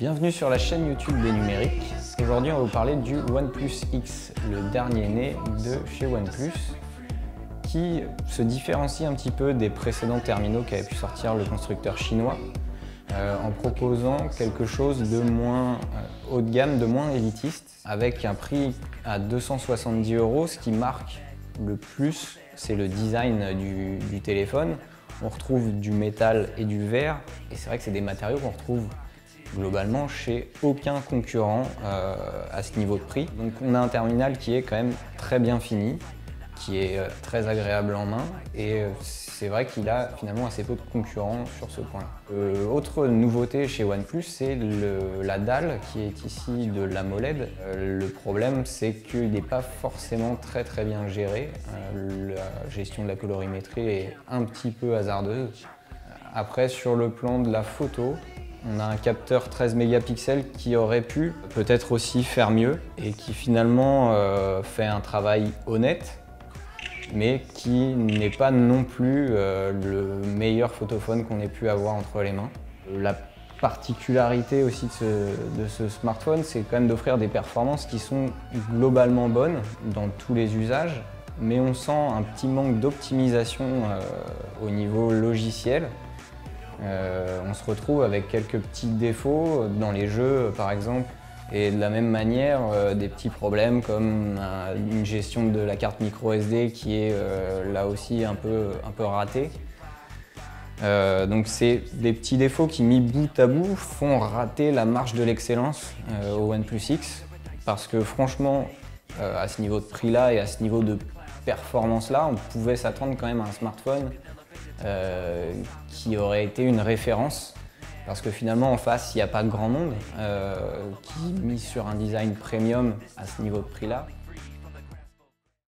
Bienvenue sur la chaîne YouTube des numériques. Aujourd'hui, on va vous parler du OnePlus X, le dernier né de chez OnePlus, qui se différencie un petit peu des précédents terminaux qu'avait pu sortir le constructeur chinois, en proposant quelque chose de moins haut de gamme, de moins élitiste, avec un prix à 270 €. Ce qui marque le plus, c'est le design du téléphone. On retrouve du métal et du verre, et c'est vrai que c'est des matériaux qu'on retrouve globalement chez aucun concurrent à ce niveau de prix. Donc on a un terminal qui est quand même très bien fini, qui est très agréable en main, et c'est vrai qu'il a finalement assez peu de concurrents sur ce point-là. Autre nouveauté chez OnePlus, c'est la dalle qui est ici de l'AMOLED. Le problème, c'est qu'il n'est pas forcément très bien géré. La gestion de la colorimétrie est un petit peu hasardeuse. Après, sur le plan de la photo, on a un capteur 13 mégapixels qui aurait pu peut-être aussi faire mieux et qui finalement fait un travail honnête, mais qui n'est pas non plus le meilleur photophone qu'on ait pu avoir entre les mains. La particularité aussi de ce smartphone, c'est quand même d'offrir des performances qui sont globalement bonnes dans tous les usages, mais on sent un petit manque d'optimisation au niveau logiciel. On se retrouve avec quelques petits défauts dans les jeux par exemple, et de la même manière des petits problèmes comme une gestion de la carte micro SD qui est là aussi un peu ratée. Donc c'est des petits défauts qui mis bout à bout font rater la marche de l'excellence au OnePlus X, parce que franchement à ce niveau de prix là et à ce niveau de performance là, on pouvait s'attendre quand même à un smartphone qui aurait été une référence, parce que finalement en face il n'y a pas grand monde qui mise sur un design premium à ce niveau de prix là.